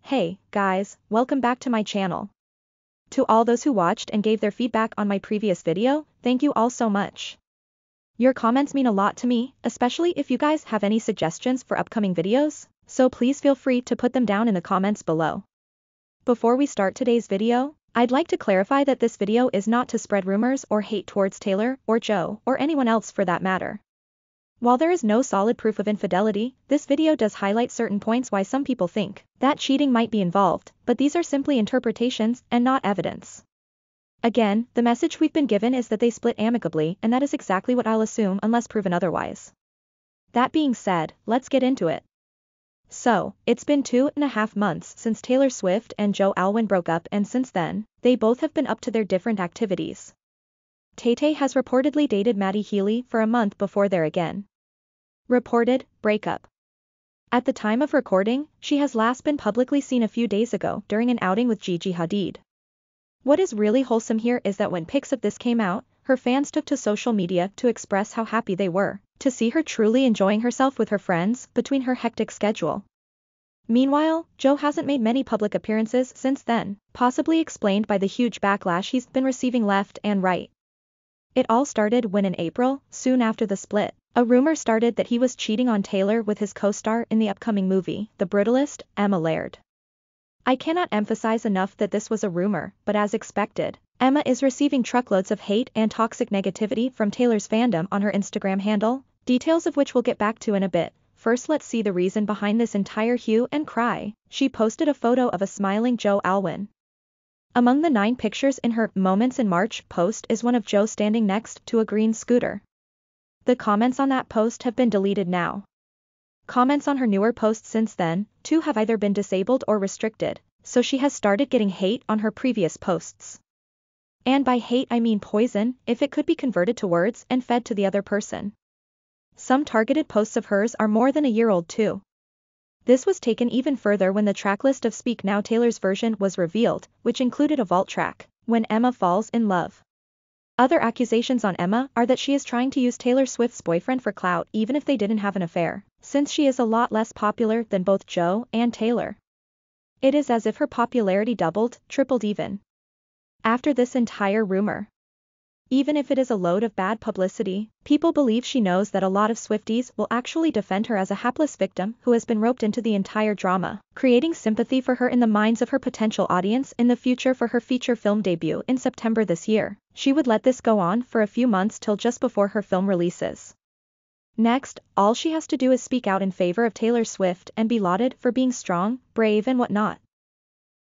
Hey, guys, welcome back to my channel. To all those who watched and gave their feedback on my previous video, thank you all so much. Your comments mean a lot to me, especially if you guys have any suggestions for upcoming videos, so please feel free to put them down in the comments below. Before we start today's video, I'd like to clarify that this video is not to spread rumors or hate towards Taylor or Joe or anyone else for that matter. While there is no solid proof of infidelity, this video does highlight certain points why some people think that cheating might be involved, but these are simply interpretations and not evidence. Again, the message we've been given is that they split amicably, and that is exactly what I'll assume unless proven otherwise. That being said, let's get into it. So, it's been 2.5 months since Taylor Swift and Joe Alwyn broke up, and since then, they both have been up to their different activities. Tay-Tay has reportedly dated Maddie Healy for a month before their again reported breakup. At the time of recording, she has last been publicly seen a few days ago during an outing with Gigi Hadid. What is really wholesome here is that when pics of this came out, her fans took to social media to express how happy they were to see her truly enjoying herself with her friends between her hectic schedule. Meanwhile, Joe hasn't made many public appearances since then, possibly explained by the huge backlash he's been receiving left and right. It all started when in April, soon after the split, a rumor started that he was cheating on Taylor with his co-star in the upcoming movie, The Brutalist, Emma Laird. I cannot emphasize enough that this was a rumor, but as expected, Emma is receiving truckloads of hate and toxic negativity from Taylor's fandom on her Instagram handle, details of which we'll get back to in a bit. First, let's see the reason behind this entire hue and cry. She posted a photo of a smiling Joe Alwyn. Among the 9 pictures in her Moments in March post is one of Joe standing next to a green scooter. The comments on that post have been deleted now. Comments on her newer posts since then, too, have either been disabled or restricted, so she has started getting hate on her previous posts. And by hate I mean poison, if it could be converted to words and fed to the other person. Some targeted posts of hers are more than a year old too. This was taken even further when the tracklist of Speak Now Taylor's version was revealed, which included a vault track, When Emma Falls in Love. Other accusations on Emma are that she is trying to use Taylor Swift's boyfriend for clout even if they didn't have an affair, since she is a lot less popular than both Joe and Taylor. It is as if her popularity doubled, tripled even after this entire rumor. Even if it is a load of bad publicity, people believe she knows that a lot of Swifties will actually defend her as a hapless victim who has been roped into the entire drama, creating sympathy for her in the minds of her potential audience in the future for her feature film debut in September this year. She would let this go on for a few months till just before her film releases. Next, all she has to do is speak out in favor of Taylor Swift and be lauded for being strong, brave and whatnot.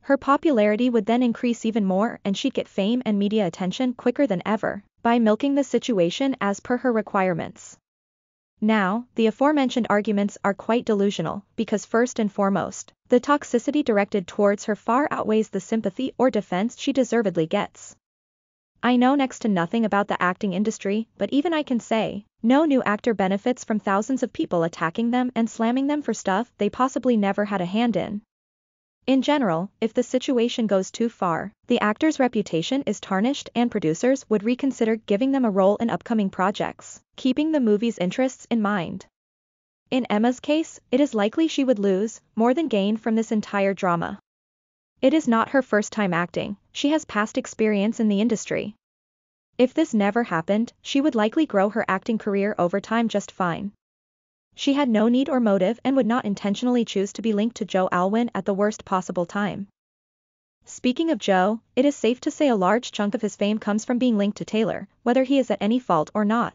Her popularity would then increase even more and she'd get fame and media attention quicker than ever, by milking the situation as per her requirements. Now, the aforementioned arguments are quite delusional, because first and foremost, the toxicity directed towards her far outweighs the sympathy or defense she deservedly gets. I know next to nothing about the acting industry, but even I can say, no new actor benefits from thousands of people attacking them and slamming them for stuff they possibly never had a hand in. In general, if the situation goes too far, the actor's reputation is tarnished and producers would reconsider giving them a role in upcoming projects, keeping the movie's interests in mind. In Emma's case, it is likely she would lose more than gain from this entire drama. It is not her first time acting, she has past experience in the industry. If this never happened, she would likely grow her acting career over time just fine. She had no need or motive and would not intentionally choose to be linked to Joe Alwyn at the worst possible time. Speaking of Joe, it is safe to say a large chunk of his fame comes from being linked to Taylor, whether he is at any fault or not.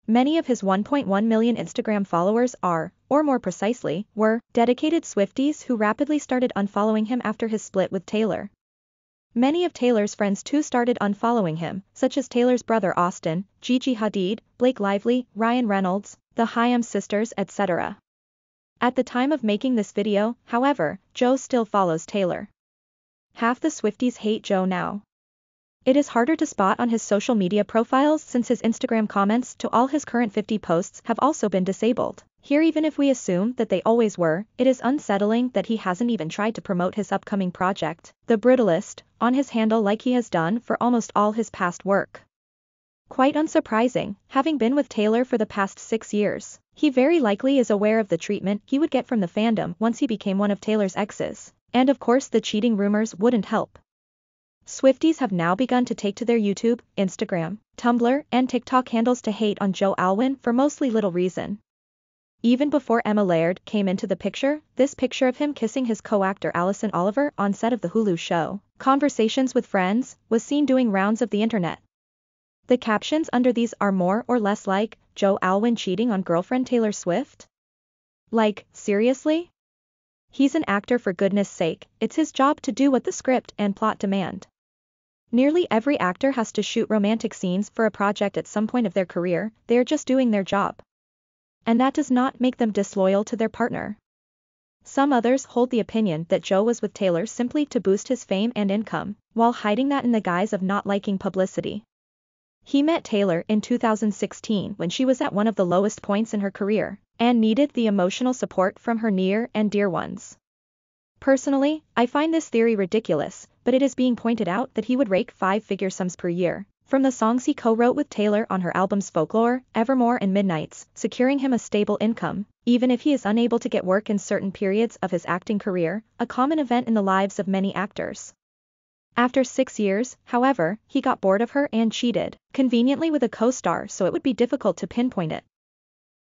Many of his 1.1 million Instagram followers are, or more precisely, were, dedicated Swifties who rapidly started unfollowing him after his split with Taylor. Many of Taylor's friends too started unfollowing him, such as Taylor's brother Austin, Gigi Hadid, Blake Lively, Ryan Reynolds, the Hyams sisters, etc. At the time of making this video, however, Joe still follows Taylor. Half the Swifties hate Joe now. It is harder to spot on his social media profiles since his Instagram comments to all his current 50 posts have also been disabled. Here, even if we assume that they always were, it is unsettling that he hasn't even tried to promote his upcoming project, The Brutalist, on his handle like he has done for almost all his past work. Quite unsurprising, having been with Taylor for the past 6 years, he very likely is aware of the treatment he would get from the fandom once he became one of Taylor's exes. And of course the cheating rumors wouldn't help. Swifties have now begun to take to their YouTube, Instagram, Tumblr, and TikTok handles to hate on Joe Alwyn for mostly little reason. Even before Emma Laird came into the picture, this picture of him kissing his co-actor Alison Oliver on set of the Hulu show, Conversations with Friends, was seen doing rounds of the internet. The captions under these are more or less like, Joe Alwyn cheating on girlfriend Taylor Swift? Like, seriously? He's an actor for goodness sake, it's his job to do what the script and plot demand. Nearly every actor has to shoot romantic scenes for a project at some point of their career, they are just doing their job. And that does not make them disloyal to their partner. Some others hold the opinion that Joe was with Taylor simply to boost his fame and income, while hiding that in the guise of not liking publicity. He met Taylor in 2016 when she was at one of the lowest points in her career, and needed the emotional support from her near and dear ones. Personally, I find this theory ridiculous, but it is being pointed out that he would rake five-figure sums per year from the songs he co-wrote with Taylor on her albums Folklore, Evermore and Midnights, securing him a stable income, even if he is unable to get work in certain periods of his acting career, a common event in the lives of many actors. After 6 years, however, he got bored of her and cheated, conveniently with a co-star, so it would be difficult to pinpoint it.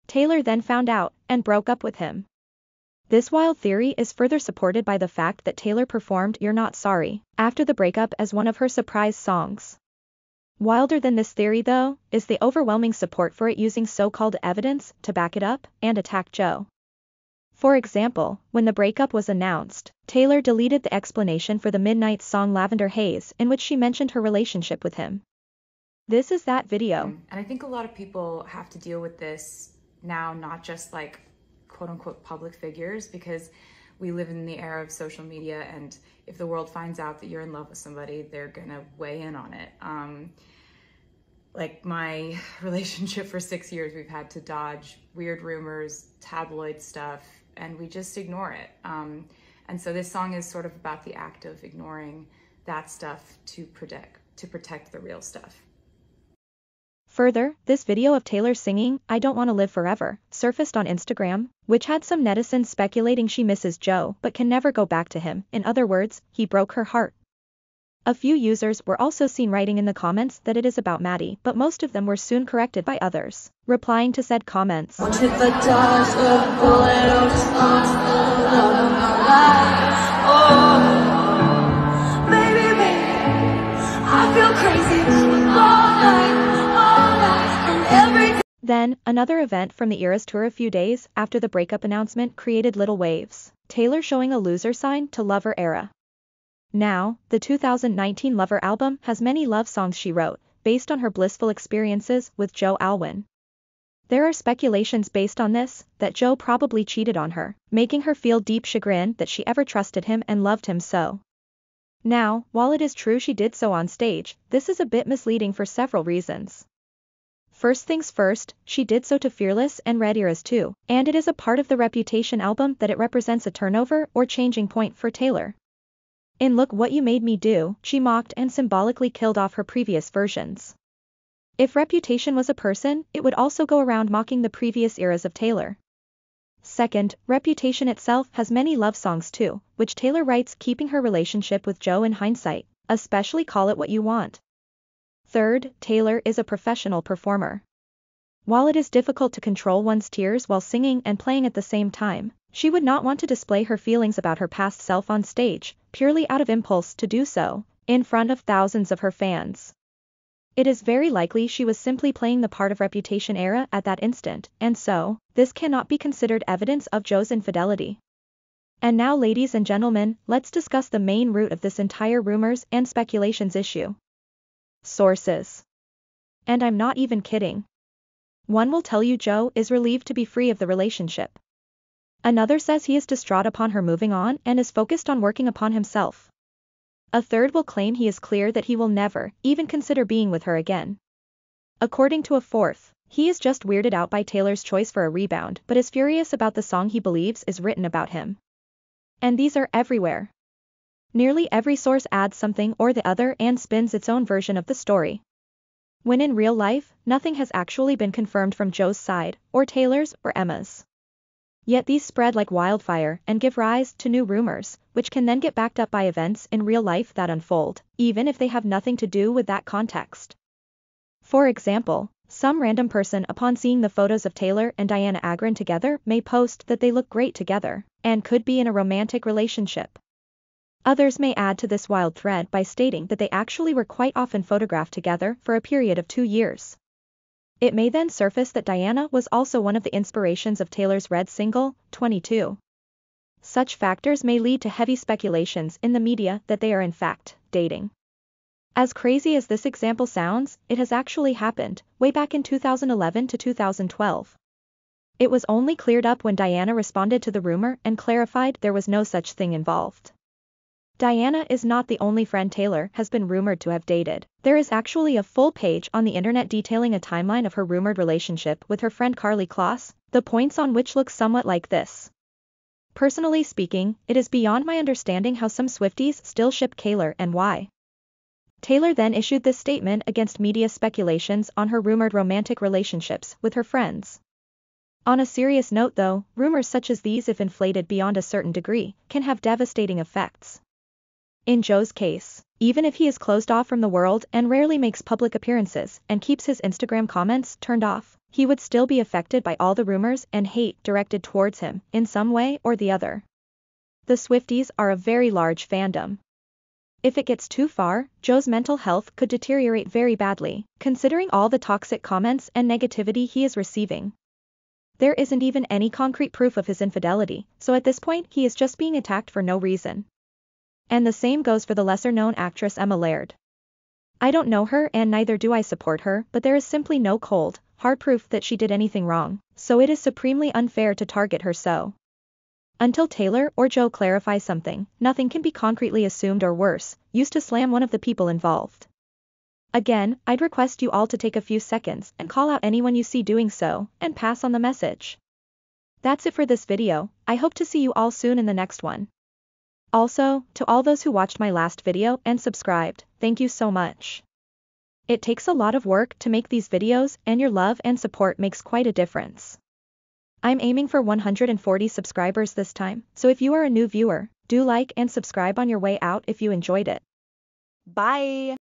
Taylor then found out, and broke up with him. This wild theory is further supported by the fact that Taylor performed You're Not Sorry after the breakup as one of her surprise songs. Wilder than this theory though, is the overwhelming support for it using so-called evidence to back it up and attack Joe. For example, when the breakup was announced, Taylor deleted the explanation for the Midnight song Lavender Haze in which she mentioned her relationship with him. This is that video. And I think a lot of people have to deal with this now, not just like quote-unquote public figures, because we live in the era of social media, and if the world finds out that you're in love with somebody, they're gonna weigh in on it. Like my relationship for 6 years, we've had to dodge weird rumors, tabloid stuff, and we just ignore it. And so this song is sort of about the act of ignoring that stuff to protect the real stuff. Further, this video of Taylor singing I Don't Want to Live Forever surfaced on Instagram, which had some netizens speculating she misses Joe but can never go back to him. In other words, he broke her heart. A few users were also seen writing in the comments that it is about Maddie, but most of them were soon corrected by others, replying to said comments. Hit the dots with a bullet or just lost the love of my life. Oh, baby, I feel crazy all night, and every day. Then, another event from the Eras tour a few days after the breakup announcement created little waves. Taylor showing a loser sign to Lover era. Now, the 2019 Lover album has many love songs she wrote, based on her blissful experiences with Joe Alwyn. There are speculations based on this, that Joe probably cheated on her, making her feel deep chagrin that she ever trusted him and loved him so. Now, while it is true she did so on stage, this is a bit misleading for several reasons. First things first, she did so to Fearless and Red Eras too, and it is a part of the Reputation album that it represents a turnover or changing point for Taylor. In Look What You Made Me Do, she mocked and symbolically killed off her previous versions. If Reputation was a person, it would also go around mocking the previous eras of Taylor. Second, Reputation itself has many love songs too, which Taylor writes keeping her relationship with Joe in hindsight, especially Call It What You Want. Third, Taylor is a professional performer. While it is difficult to control one's tears while singing and playing at the same time, she would not want to display her feelings about her past self on stage, purely out of impulse to do so, in front of thousands of her fans. It is very likely she was simply playing the part of Reputation era at that instant, and so, this cannot be considered evidence of Joe's infidelity. And now, ladies and gentlemen, let's discuss the main root of this entire rumors and speculations issue. Sources. And I'm not even kidding. One will tell you Joe is relieved to be free of the relationship. Another says he is distraught upon her moving on and is focused on working upon himself. A third will claim he is clear that he will never even consider being with her again. According to a fourth, he is just weirded out by Taylor's choice for a rebound but is furious about the song he believes is written about him. And these are everywhere. Nearly every source adds something or the other and spins its own version of the story. When in real life, nothing has actually been confirmed from Joe's side, or Taylor's, or Emma's. Yet these spread like wildfire and give rise to new rumors, which can then get backed up by events in real life that unfold, even if they have nothing to do with that context. For example, some random person upon seeing the photos of Taylor and Diana Agron together may post that they look great together, and could be in a romantic relationship. Others may add to this wild thread by stating that they actually were quite often photographed together for a period of 2 years. It may then surface that Diana was also one of the inspirations of Taylor's Red single, 22. Such factors may lead to heavy speculations in the media that they are in fact dating. As crazy as this example sounds, it has actually happened, way back in 2011 to 2012. It was only cleared up when Diana responded to the rumor and clarified there was no such thing involved. Diana is not the only friend Taylor has been rumored to have dated. There is actually a full page on the internet detailing a timeline of her rumored relationship with her friend Karlie Kloss, the points on which look somewhat like this. Personally speaking, it is beyond my understanding how some Swifties still ship Taylor and why. Taylor then issued this statement against media speculations on her rumored romantic relationships with her friends. On a serious note though, rumors such as these, if inflated beyond a certain degree, can have devastating effects. In Joe's case, even if he is closed off from the world and rarely makes public appearances and keeps his Instagram comments turned off, he would still be affected by all the rumors and hate directed towards him in some way or the other. The Swifties are a very large fandom. If it gets too far, Joe's mental health could deteriorate very badly, considering all the toxic comments and negativity he is receiving. There isn't even any concrete proof of his infidelity, so at this point he is just being attacked for no reason. And the same goes for the lesser-known actress Emma Laird. I don't know her and neither do I support her, but there is simply no cold, hard proof that she did anything wrong, so it is supremely unfair to target her so. Until Taylor or Joe clarify something, nothing can be concretely assumed or worse, used to slam one of the people involved. Again, I'd request you all to take a few seconds and call out anyone you see doing so, and pass on the message. That's it for this video. I hope to see you all soon in the next one. Also, to all those who watched my last video and subscribed, thank you so much. It takes a lot of work to make these videos, and your love and support makes quite a difference. I'm aiming for 140 subscribers this time, so if you are a new viewer, do like and subscribe on your way out if you enjoyed it. Bye!